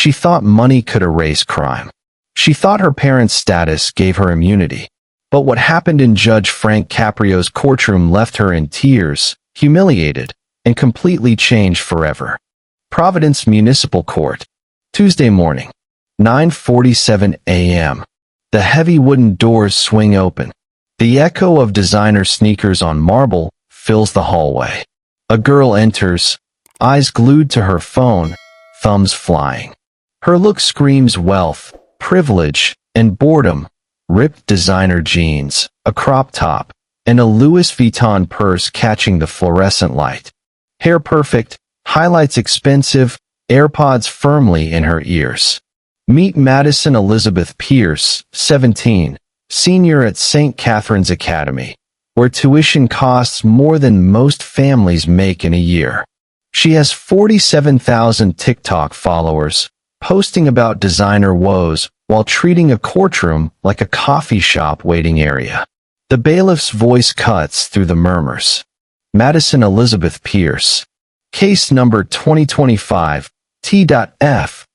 She thought money could erase crime. She thought her parents' status gave her immunity. But what happened in Judge Frank Caprio's courtroom left her in tears, humiliated, and completely changed forever. Providence Municipal Court. Tuesday morning, 9:47 a.m. The heavy wooden doors swing open. The echo of designer sneakers on marble fills the hallway. A girl enters, eyes glued to her phone, thumbs flying. Her look screams wealth, privilege, and boredom. Ripped designer jeans, a crop top, and a Louis Vuitton purse catching the fluorescent light. Hair perfect, highlights expensive, AirPods firmly in her ears. Meet Madison Elizabeth Pierce, 17, senior at St. Catherine's Academy, where tuition costs more than most families make in a year. She has 47,000 TikTok followers, posting about designer woes while treating a courtroom like a coffee shop waiting area. The bailiff's voice cuts through the murmurs. Madison Elizabeth Pierce. Case number 2025, T.F.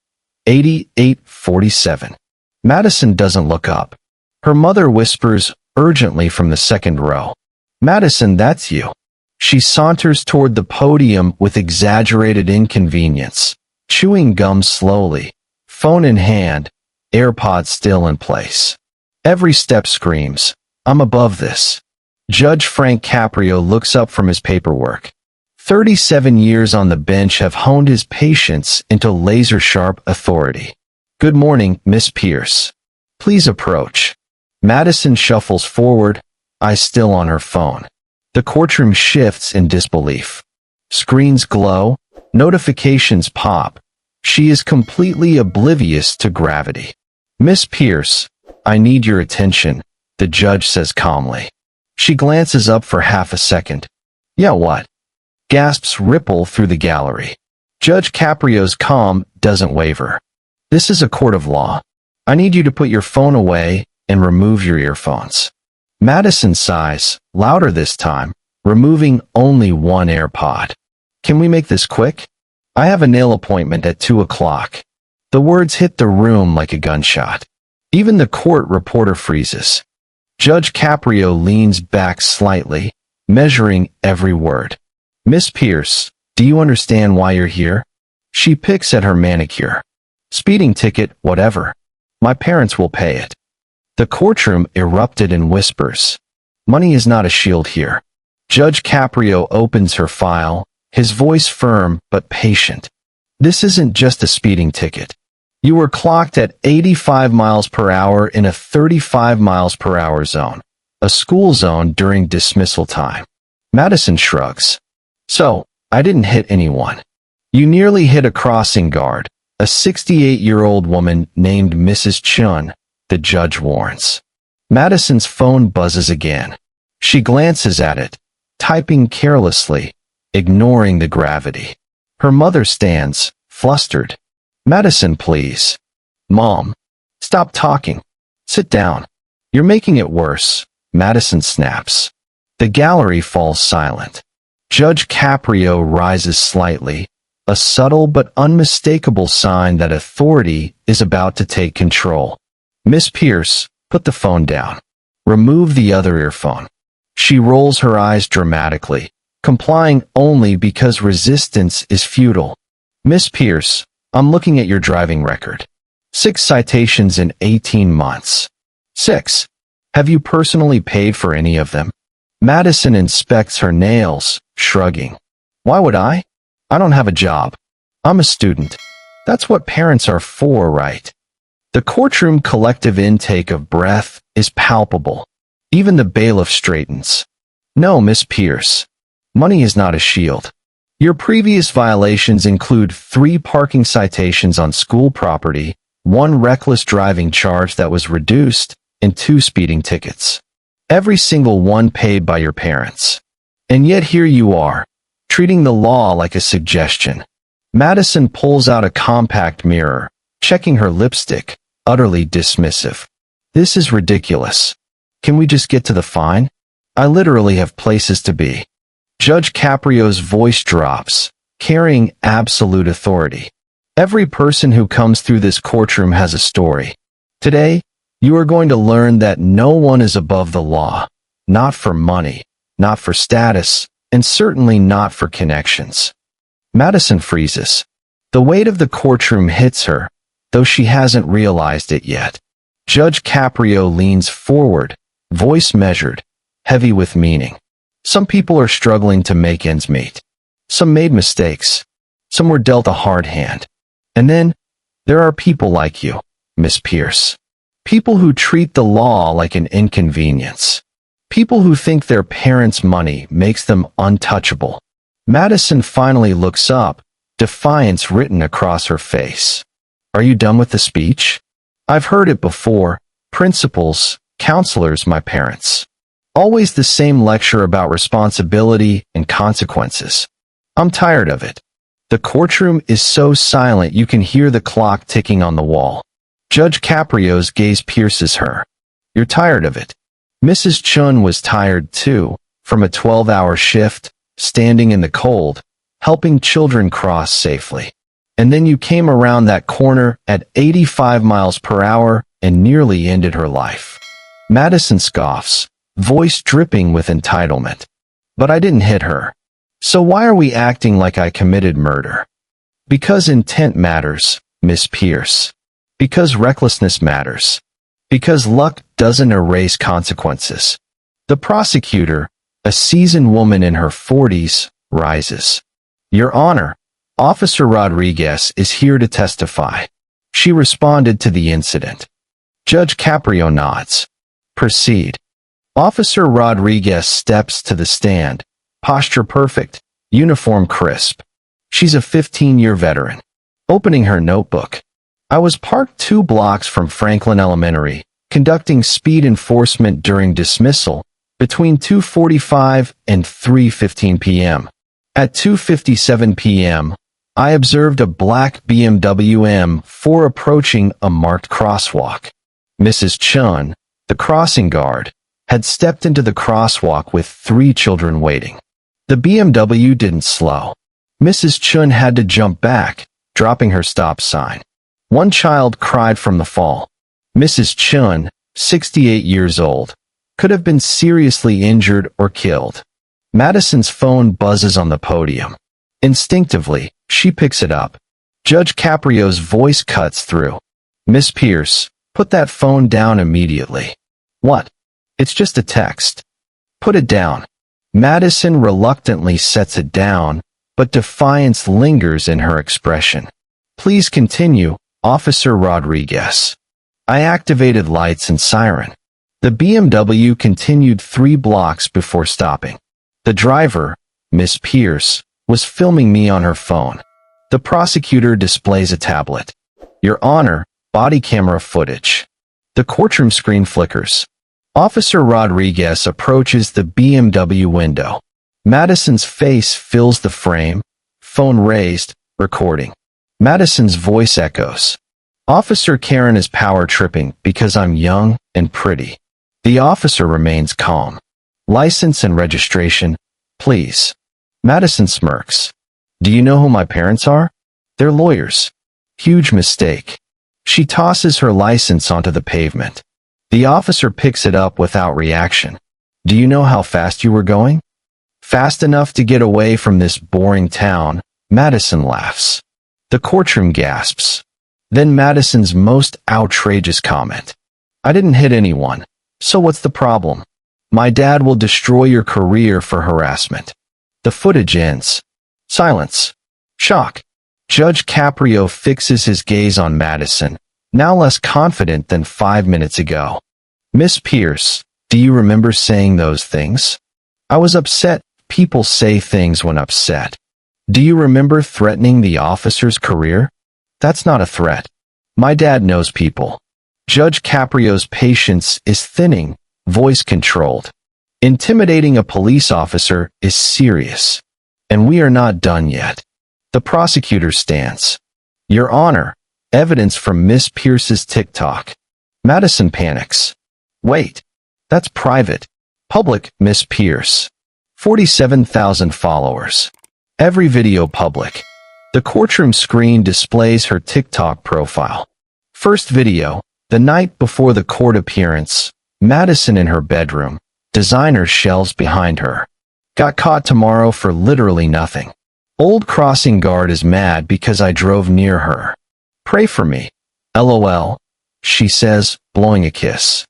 8847. Madison doesn't look up. Her mother whispers urgently from the second row. Madison, that's you. She saunters toward the podium with exaggerated inconvenience, chewing gum slowly, phone in hand, AirPods still in place. Every step screams, I'm above this. Judge Frank Caprio looks up from his paperwork. 37 years on the bench have honed his patience into laser-sharp authority. Good morning, Miss Pierce. Please approach. Madison shuffles forward, eyes still on her phone. The courtroom shifts in disbelief. Screens glow, notifications pop. She is completely oblivious to gravity. Miss Pierce, I need your attention, the judge says calmly. She glances up for half a second. Yeah, what? Gasps ripple through the gallery. Judge Caprio's calm doesn't waver. This is a court of law. I need you to put your phone away and remove your earphones. Madison sighs, louder this time, removing only one AirPod. Can we make this quick? I have a nail appointment at 2 o'clock. The words hit the room like a gunshot. Even the court reporter freezes. Judge Caprio leans back slightly, measuring every word. Miss Pierce, do you understand why you're here? She picks at her manicure. Speeding ticket, whatever. My parents will pay it. The courtroom erupted in whispers. Money is not a shield here. Judge Caprio opens her file, his voice firm but patient. This isn't just a speeding ticket. You were clocked at 85 miles per hour in a 35 miles per hour zone, a school zone during dismissal time. Madison shrugs. So, I didn't hit anyone. You nearly hit a crossing guard, a 68-year-old woman named Mrs. Chun, the judge warns. Madison's phone buzzes again. She glances at it, typing carelessly, ignoring the gravity. Her mother stands, flustered. Madison, please. Mom. Stop talking. Sit down. You're making it worse, Madison snaps. The gallery falls silent. Judge Caprio rises slightly, a subtle but unmistakable sign that authority is about to take control. Miss Pierce, put the phone down. Remove the other earphone. She rolls her eyes dramatically, complying only because resistance is futile. Miss Pierce, I'm looking at your driving record. 6 citations in 18 months. 6. Have you personally paid for any of them? Madison inspects her nails, shrugging. Why would I? I don't have a job. I'm a student. That's what parents are for, right? The courtroom collective intake of breath is palpable. Even the bailiff straightens. No, Miss Pierce. Money is not a shield. Your previous violations include 3 parking citations on school property, 1 reckless driving charge that was reduced, and 2 speeding tickets. Every single one paid by your parents. And yet here you are, treating the law like a suggestion. Madison pulls out a compact mirror, checking her lipstick, utterly dismissive. This is ridiculous. Can we just get to the fine? I literally have places to be. Judge Caprio's voice drops, carrying absolute authority. Every person who comes through this courtroom has a story. Today, you are going to learn that no one is above the law. Not for money, not for status, and certainly not for connections. Madison freezes. The weight of the courtroom hits her, though she hasn't realized it yet. Judge Caprio leans forward, voice measured, heavy with meaning. Some people are struggling to make ends meet. Some made mistakes. Some were dealt a hard hand. And then, there are people like you, Miss Pierce. People who treat the law like an inconvenience. People who think their parents' money makes them untouchable. Madison finally looks up, defiance written across her face. Are you done with the speech? I've heard it before. Principals, counselors, my parents. Always the same lecture about responsibility and consequences. I'm tired of it. The courtroom is so silent you can hear the clock ticking on the wall. Judge Caprio's gaze pierces her. You're tired of it. Mrs. Chun was tired too, from a 12-hour shift, standing in the cold, helping children cross safely. And then you came around that corner at 85 miles per hour and nearly ended her life. Madison scoffs, voice dripping with entitlement. But I didn't hit her. So why are we acting like I committed murder? Because intent matters, Miss Pierce. Because recklessness matters. Because luck doesn't erase consequences. The prosecutor, a seasoned woman in her 40s, rises. Your Honor, Officer Rodriguez is here to testify. She responded to the incident. Judge Caprio nods. Proceed. Officer Rodriguez steps to the stand, posture perfect, uniform crisp. She's a 15-year veteran. Opening her notebook. I was parked 2 blocks from Franklin Elementary, conducting speed enforcement during dismissal, between 2:45 and 3:15 p.m. At 2:57 p.m., I observed a black BMW M4 approaching a marked crosswalk. Mrs. Chun, the crossing guard, had stepped into the crosswalk with 3 children waiting. The BMW didn't slow. Mrs. Chun had to jump back, dropping her stop sign. 1 child cried from the fall. Mrs. Chun, 68 years old, could have been seriously injured or killed. Madison's phone buzzes on the podium. Instinctively, she picks it up. Judge Caprio's voice cuts through. Miss Pierce, put that phone down immediately. What? It's just a text. Put it down. Madison reluctantly sets it down, but defiance lingers in her expression. Please continue, Officer Rodriguez. I activated lights and siren. The BMW continued 3 blocks before stopping. The driver, Miss Pierce, was filming me on her phone. The prosecutor displays a tablet. Your Honor, body camera footage. The courtroom screen flickers. Officer Rodriguez approaches the BMW window. Madison's face fills the frame, phone raised, recording. Madison's voice echoes. Officer Karen is power tripping because I'm young and pretty. The officer remains calm. License and registration, please. Madison smirks. Do you know who my parents are? They're lawyers. Huge mistake. She tosses her license onto the pavement. The officer picks it up without reaction. Do you know how fast you were going? Fast enough to get away from this boring town, Madison laughs. The courtroom gasps. Then Madison's most outrageous comment. I didn't hit anyone, so what's the problem? My dad will destroy your career for harassment. The footage ends. Silence. Shock. Judge Caprio fixes his gaze on Madison, now less confident than 5 minutes ago. Miss Pierce, do you remember saying those things? I was upset. People say things when upset. Do you remember threatening the officer's career? That's not a threat. My dad knows people. Judge Caprio's patience is thinning, voice controlled. Intimidating a police officer is serious. And we are not done yet. The prosecutor stands. Your Honor, evidence from Miss Pierce's TikTok. Madison panics. Wait, that's private. Public, Miss Pierce. 47,000 followers. Every video public. The courtroom screen displays her TikTok profile. First video, the night before the court appearance, Madison in her bedroom, designer shelves behind her. Got caught tomorrow for literally nothing. Old crossing guard is mad because I drove near her. Pray for me. LOL, she says, blowing a kiss.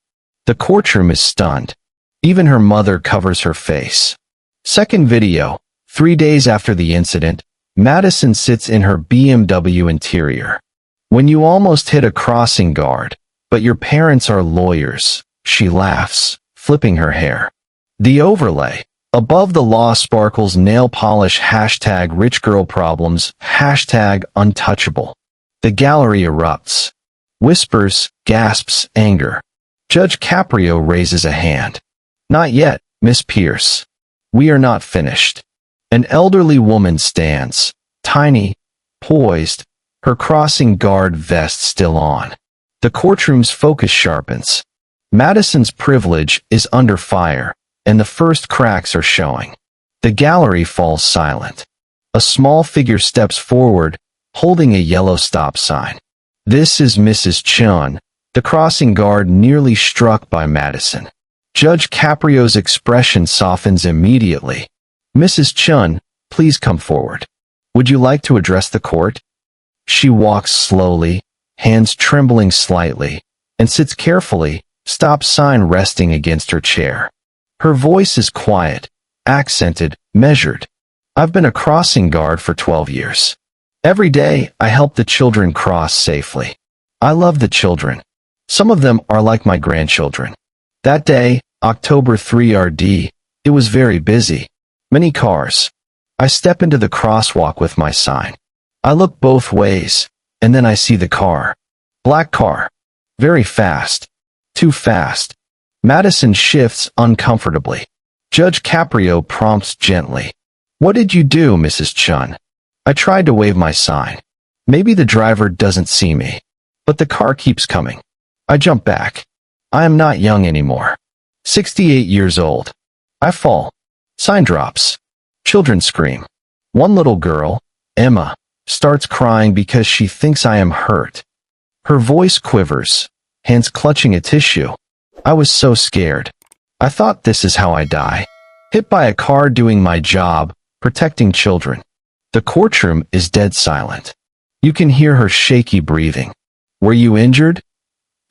The courtroom is stunned. Even her mother covers her face. Second video, 3 days after the incident, Madison sits in her BMW interior. When you almost hit a crossing guard, but your parents are lawyers, she laughs, flipping her hair. The overlay. Above the law sparkles nail polish hashtag rich girl problems, hashtag untouchable. The gallery erupts. Whispers, gasps, anger. Judge Caprio raises a hand. Not yet, Miss Pierce. We are not finished. An elderly woman stands, tiny, poised, her crossing guard vest still on. The courtroom's focus sharpens. Madison's privilege is under fire, and the first cracks are showing. The gallery falls silent. A small figure steps forward, holding a yellow stop sign. This is Mrs. Chun, the crossing guard nearly struck by Madison. Judge Caprio's expression softens immediately. Mrs. Chun, please come forward. Would you like to address the court? She walks slowly, hands trembling slightly, and sits carefully, stop sign resting against her chair. Her voice is quiet, accented, measured. I've been a crossing guard for 12 years. Every day, I help the children cross safely. I love the children. Some of them are like my grandchildren. That day, October 3 RD, it was very busy. Many cars. I step into the crosswalk with my sign. I look both ways, and then I see the car. Black car. Very fast. Too fast. Madison shifts uncomfortably. Judge Caprio prompts gently. What did you do, Mrs. Chun? I tried to wave my sign. Maybe the driver doesn't see me. But the car keeps coming. I jump back. I am not young anymore. 68 years old. I fall. Sign drops. Children scream. One little girl, Emma, starts crying because she thinks I am hurt. Her voice quivers, hands clutching a tissue. I was so scared. I thought this is how I die. Hit by a car doing my job, protecting children. The courtroom is dead silent. You can hear her shaky breathing. Were you injured?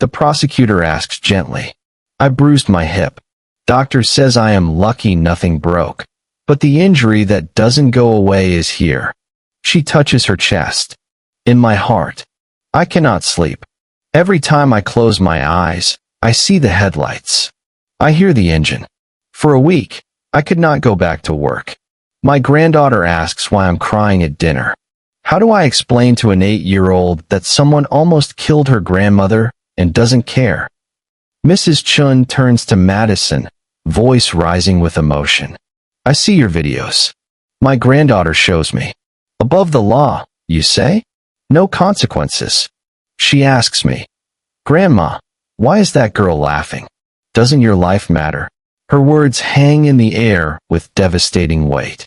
The prosecutor asks gently. I bruised my hip. Doctor says I am lucky nothing broke. But the injury that doesn't go away is here. She touches her chest. In my heart. I cannot sleep. Every time I close my eyes, I see the headlights. I hear the engine. For a week, I could not go back to work. My granddaughter asks why I'm crying at dinner. How do I explain to an 8-year-old that someone almost killed her grandmother and doesn't care? Mrs. Chun turns to Madison, voice rising with emotion. I see your videos. My granddaughter shows me. Above the law, you say? No consequences. She asks me, Grandma, why is that girl laughing? Doesn't your life matter? Her words hang in the air with devastating weight.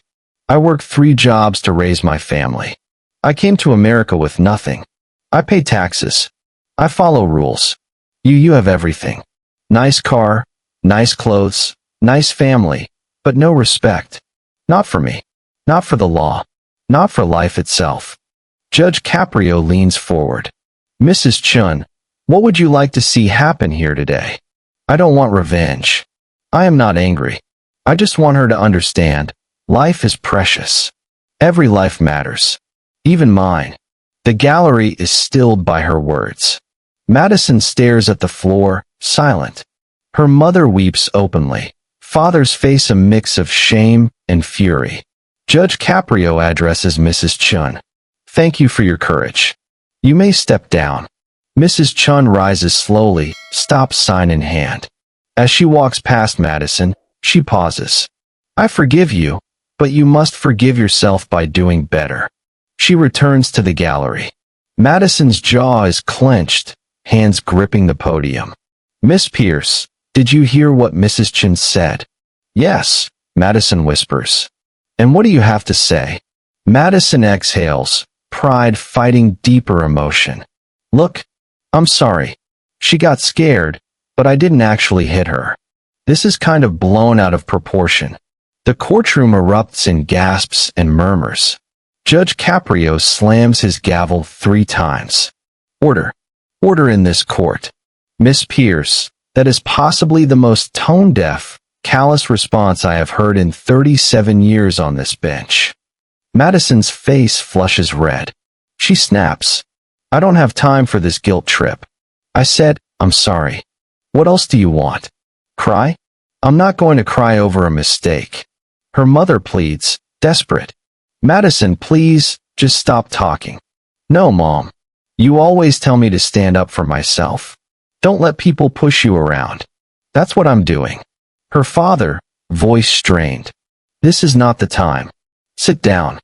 I work 3 jobs to raise my family. I came to America with nothing. I pay taxes. I follow rules. You have everything. Nice car, nice clothes, nice family, but no respect. Not for me. Not for the law. Not for life itself. Judge Caprio leans forward. Mrs. Chun, what would you like to see happen here today? I don't want revenge. I am not angry. I just want her to understand. Life is precious. Every life matters. Even mine. The gallery is stilled by her words. Madison stares at the floor, silent. Her mother weeps openly. Father's face a mix of shame and fury. Judge Caprio addresses Mrs. Chun. Thank you for your courage. You may step down. Mrs. Chun rises slowly, stop sign in hand. As she walks past Madison, she pauses. I forgive you, but you must forgive yourself by doing better. She returns to the gallery. Madison's jaw is clenched, hands gripping the podium. Miss Pierce, did you hear what Mrs. Chun said? Yes, Madison whispers. And what do you have to say? Madison exhales, pride fighting deeper emotion. Look, I'm sorry. She got scared, but I didn't actually hit her. This is kind of blown out of proportion. The courtroom erupts in gasps and murmurs. Judge Caprio slams his gavel 3 times. Order. Order in this court. Miss Pierce, that is possibly the most tone-deaf, callous response I have heard in 37 years on this bench. Madison's face flushes red. She snaps. I don't have time for this guilt trip. I said, I'm sorry. What else do you want? Cry? I'm not going to cry over a mistake. Her mother pleads, desperate. Madison, please, just stop talking. No, Mom. You always tell me to stand up for myself. Don't let people push you around. That's what I'm doing. Her father, voice strained. This is not the time. Sit down.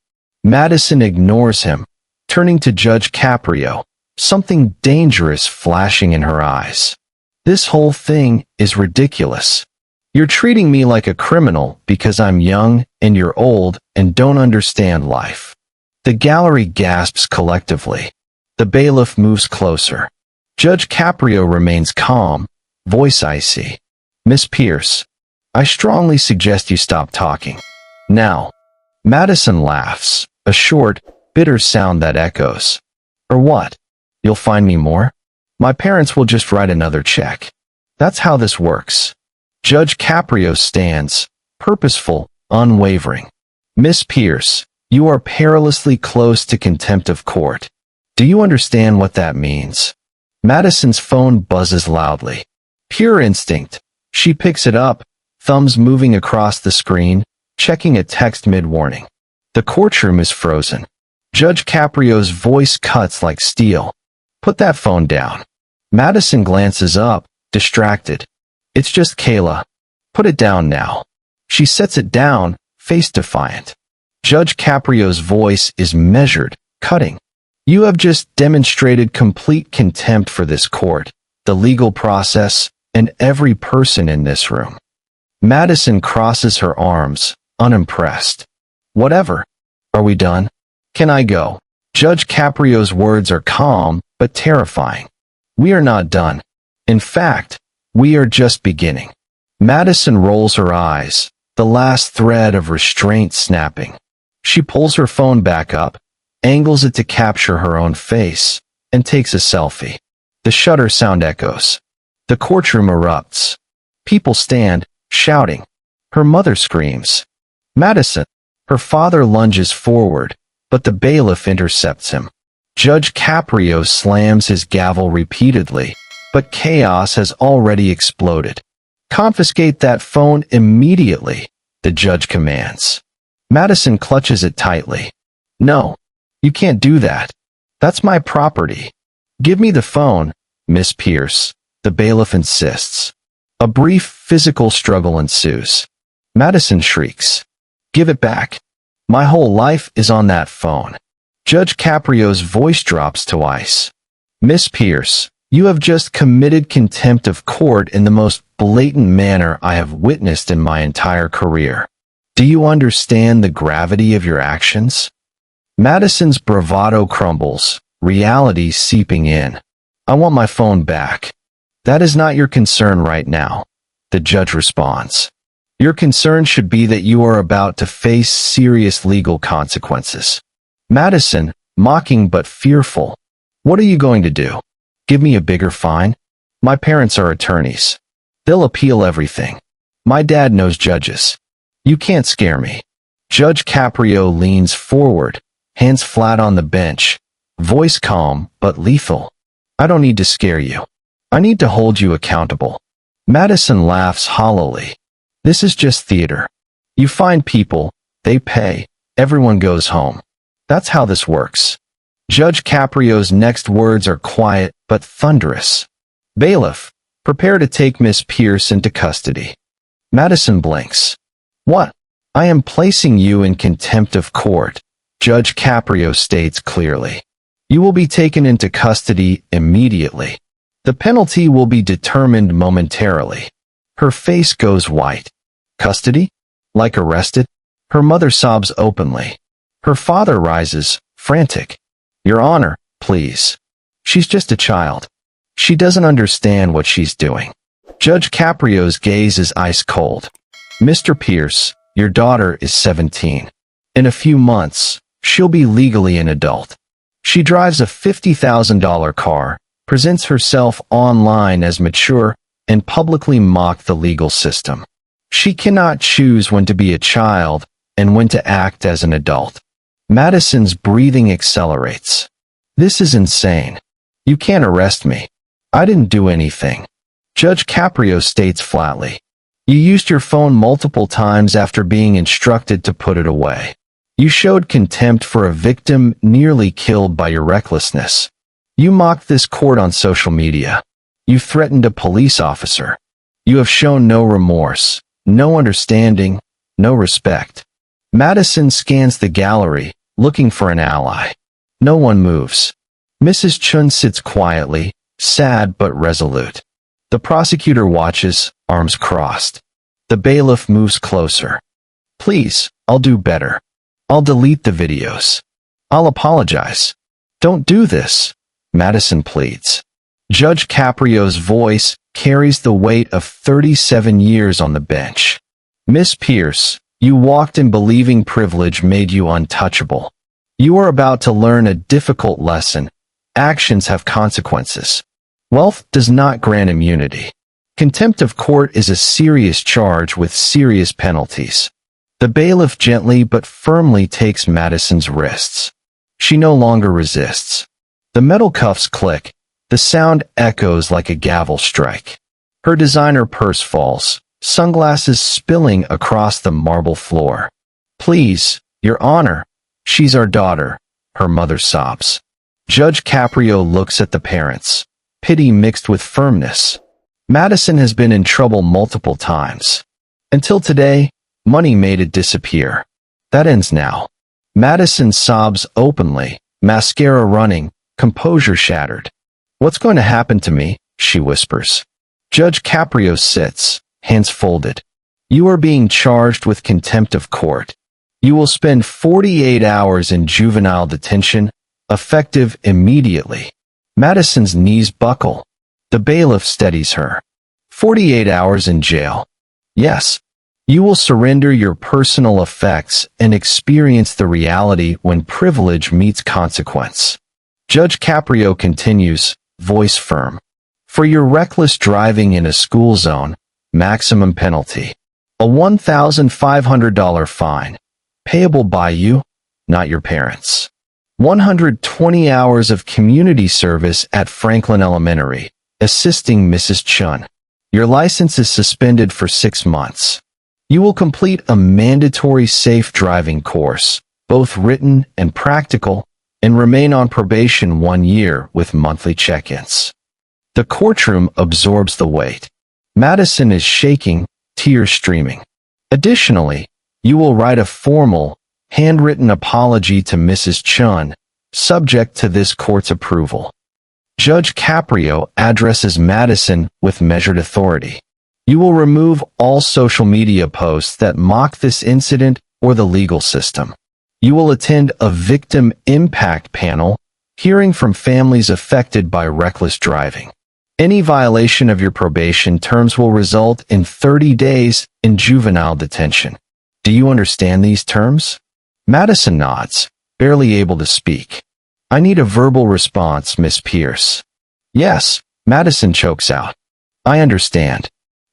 Madison ignores him, turning to Judge Caprio, something dangerous flashing in her eyes. This whole thing is ridiculous. You're treating me like a criminal because I'm young and you're old and don't understand life. The gallery gasps collectively. The bailiff moves closer. Judge Caprio remains calm, voice icy. Miss Pierce, I strongly suggest you stop talking. Now. Madison laughs, a short, bitter sound that echoes. Or what? You'll find me more? My parents will just write another check. That's how this works. Judge Caprio stands, purposeful, unwavering. Miss Pierce, you are perilously close to contempt of court. Do you understand what that means? Madison's phone buzzes loudly. Pure instinct. She picks it up, thumbs moving across the screen, checking a text mid-warning. The courtroom is frozen. Judge Caprio's voice cuts like steel. Put that phone down. Madison glances up, distracted. It's just Kayla. Put it down now. She sets it down, face defiant. Judge Caprio's voice is measured, cutting. You have just demonstrated complete contempt for this court, the legal process, and every person in this room. Madison crosses her arms, unimpressed. Whatever. Are we done? Can I go? Judge Caprio's words are calm, but terrifying. We are not done. In fact, we are just beginning. Madison rolls her eyes, the last thread of restraint snapping. She pulls her phone back up, angles it to capture her own face, and takes a selfie. The shutter sound echoes. The courtroom erupts. People stand, shouting. Her mother screams. Madison. Her father lunges forward, but the bailiff intercepts him. Judge Caprio slams his gavel repeatedly, but chaos has already exploded. Confiscate that phone immediately, the judge commands. Madison clutches it tightly. No, you can't do that. That's my property. Give me the phone, Miss Pierce, the bailiff insists. A brief physical struggle ensues. Madison shrieks. Give it back. My whole life is on that phone. Judge Caprio's voice drops to ice. Miss Pierce, you have just committed contempt of court in the most blatant manner I have witnessed in my entire career. Do you understand the gravity of your actions? Madison's bravado crumbles, reality seeping in. I want my phone back. That is not your concern right now, the judge responds. Your concern should be that you are about to face serious legal consequences. Madison, mocking but fearful. What are you going to do? Give me a bigger fine? My parents are attorneys. They'll appeal everything. My dad knows judges. You can't scare me. Judge Caprio leans forward, hands flat on the bench, voice calm but lethal. I don't need to scare you. I need to hold you accountable. Madison laughs hollowly. This is just theater. You find people, they pay, everyone goes home. That's how this works. Judge Caprio's next words are quiet but thunderous. Bailiff, prepare to take Miss Pierce into custody. Madison blinks. What? I am placing you in contempt of court, Judge Caprio states clearly. You will be taken into custody immediately. The penalty will be determined momentarily. Her face goes white. Custody? Like arrested? Her mother sobs openly. Her father rises, frantic. Your Honor, please. She's just a child. She doesn't understand what she's doing. Judge Caprio's gaze is ice cold. Mr. Pierce, your daughter is 17. In a few months, she'll be legally an adult. She drives a $50,000 car, presents herself online as mature, and publicly mock the legal system. She cannot choose when to be a child and when to act as an adult. Madison's breathing accelerates. This is insane. You can't arrest me. I didn't do anything. Judge Caprio states flatly. You used your phone multiple times after being instructed to put it away. You showed contempt for a victim nearly killed by your recklessness. You mocked this court on social media. You threatened a police officer. You have shown no remorse, no understanding, no respect. Madison scans the gallery, looking for an ally. No one moves. Mrs. Chun sits quietly, sad but resolute. The prosecutor watches, arms crossed. The bailiff moves closer. Please, I'll do better. I'll delete the videos. I'll apologize. Don't do this, Madison pleads. Judge Caprio's voice carries the weight of 37 years on the bench. Miss Pierce, you walked in believing privilege made you untouchable. You are about to learn a difficult lesson. Actions have consequences. Wealth does not grant immunity. Contempt of court is a serious charge with serious penalties. The bailiff gently but firmly takes Madison's wrists. She no longer resists. The metal cuffs click. The sound echoes like a gavel strike. Her designer purse falls, sunglasses spilling across the marble floor. Please, Your Honor, she's our daughter, her mother sobs. Judge Caprio looks at the parents, pity mixed with firmness. Madison has been in trouble multiple times. Until today, money made it disappear. That ends now. Madison sobs openly, mascara running, composure shattered. What's going to happen to me? She whispers. Judge Caprio sits, hands folded. You are being charged with contempt of court. You will spend 48 hours in juvenile detention, effective immediately. Madison's knees buckle. The bailiff steadies her. 48 hours in jail. Yes. You will surrender your personal effects and experience the reality when privilege meets consequence. Judge Caprio continues, voice firm. For your reckless driving in a school zone, maximum penalty. A $1,500 fine. Payable by you, not your parents. 120 hours of community service at Franklin Elementary, assisting Mrs. Chun. Your license is suspended for 6 months. You will complete a mandatory safe driving course, both written and practical, and remain on probation 1 year with monthly check-ins. The courtroom absorbs the weight. Madison is shaking, tears streaming. Additionally, you will write a formal, handwritten apology to Mrs. Chun, subject to this court's approval. Judge Caprio addresses Madison with measured authority. You will remove all social media posts that mock this incident or the legal system. You will attend a victim impact panel, hearing from families affected by reckless driving. Any violation of your probation terms will result in 30 days in juvenile detention. Do you understand these terms? Madison nods, barely able to speak. I need a verbal response, Miss Pierce. Yes, Madison chokes out. I understand.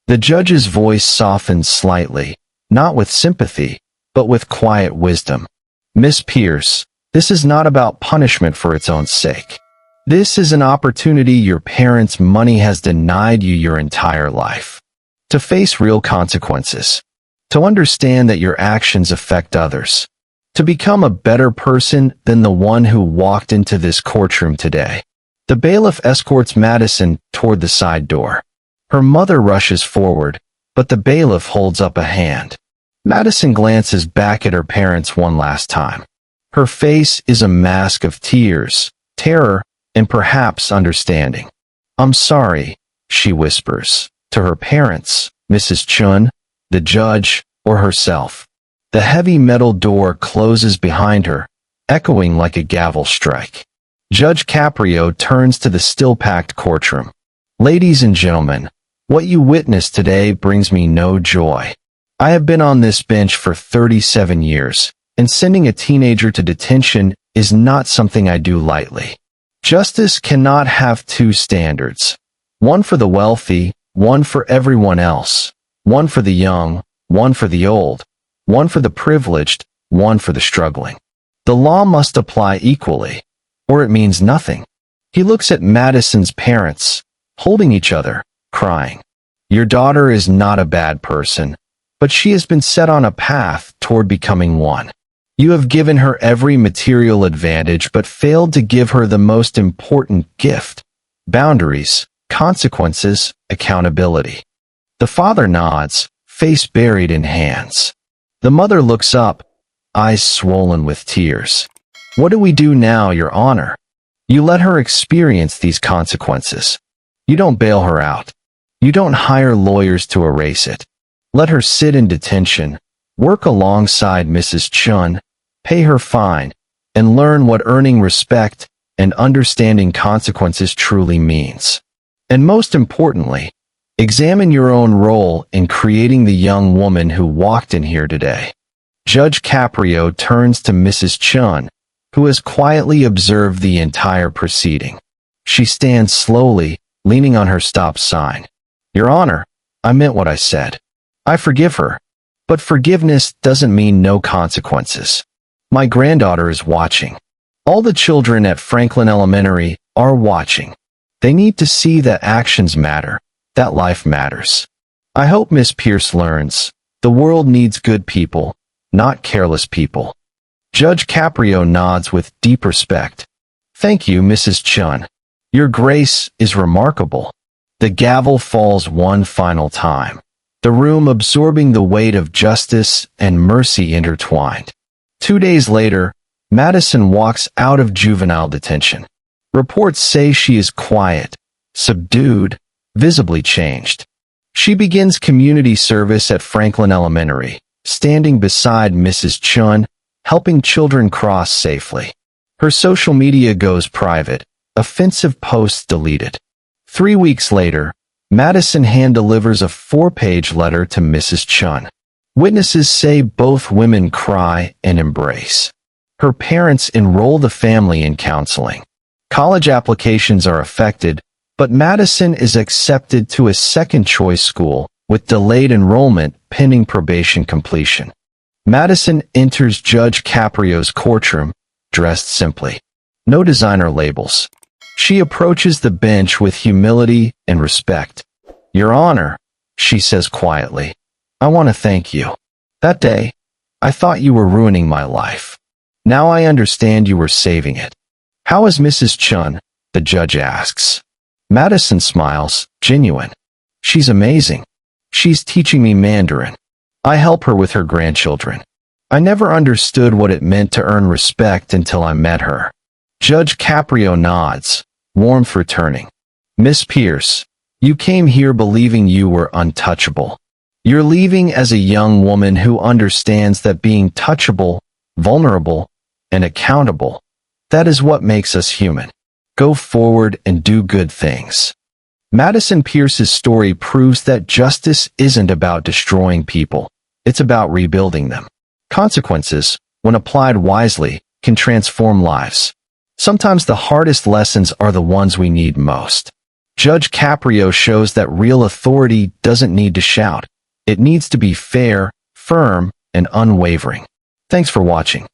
The judge's voice softens slightly, not with sympathy, but with quiet wisdom. Miss Pierce, this is not about punishment for its own sake. This is an opportunity your parents' money has denied you your entire life. To face real consequences. To understand that your actions affect others. To become a better person than the one who walked into this courtroom today. The bailiff escorts Madison toward the side door. Her mother rushes forward, but the bailiff holds up a hand. Madison glances back at her parents one last time. Her face is a mask of tears, terror, and perhaps understanding. I'm sorry, she whispers, to her parents, Mrs. Chun, the judge, or herself. The heavy metal door closes behind her, echoing like a gavel strike. Judge Caprio turns to the still-packed courtroom. Ladies and gentlemen, what you witnessed today brings me no joy. I have been on this bench for 37 years, and sending a teenager to detention is not something I do lightly. Justice cannot have two standards. One for the wealthy, one for everyone else. One for the young, one for the old. One for the privileged, one for the struggling. The law must apply equally, or it means nothing. He looks at Madison's parents, holding each other, crying. Your daughter is not a bad person, but she has been set on a path toward becoming one. You have given her every material advantage but failed to give her the most important gift: boundaries, consequences, accountability. The father nods, face buried in hands. The mother looks up, eyes swollen with tears. What do we do now, Your Honor? You let her experience these consequences. You don't bail her out. You don't hire lawyers to erase it. Let her sit in detention, work alongside Mrs. Chun, pay her fine, and learn what earning respect and understanding consequences truly means. And most importantly, examine your own role in creating the young woman who walked in here today. Judge Caprio turns to Mrs. Chun, who has quietly observed the entire proceeding. She stands slowly, leaning on her stop sign. Your Honor, I meant what I said. I forgive her. But forgiveness doesn't mean no consequences. My granddaughter is watching. All the children at Franklin Elementary are watching. They need to see that actions matter, that life matters. I hope Miss Pierce learns. The world needs good people, not careless people. Judge Caprio nods with deep respect. Thank you, Mrs. Chun. Your grace is remarkable. The gavel falls one final time, the room absorbing the weight of justice and mercy intertwined. 2 days later, Madison walks out of juvenile detention. Reports say she is quiet, subdued, visibly changed. She begins community service at Franklin Elementary, standing beside Mrs. Chun, helping children cross safely. Her social media goes private, offensive posts deleted. 3 weeks later, Madison hand-delivers a 4-page letter to Mrs. Chun. Witnesses say both women cry and embrace. Her parents enroll the family in counseling. College applications are affected, but Madison is accepted to a second-choice school with delayed enrollment pending probation completion. Madison enters Judge Caprio's courtroom, dressed simply. No designer labels. She approaches the bench with humility and respect. Your Honor, she says quietly, I want to thank you. That day, I thought you were ruining my life. Now I understand you were saving it. How is Mrs. Chun? The judge asks. Madison smiles, genuine. She's amazing. She's teaching me Mandarin. I help her with her grandchildren. I never understood what it meant to earn respect until I met her. Judge Caprio nods, warmth returning. Miss Pierce, you came here believing you were untouchable. You're leaving as a young woman who understands that being touchable, vulnerable, and accountable, that is what makes us human. Go forward and do good things. Madison Pierce's story proves that justice isn't about destroying people. It's about rebuilding them. Consequences, when applied wisely, can transform lives. Sometimes the hardest lessons are the ones we need most. Judge Caprio shows that real authority doesn't need to shout. It needs to be fair, firm, and unwavering. Thanks for watching.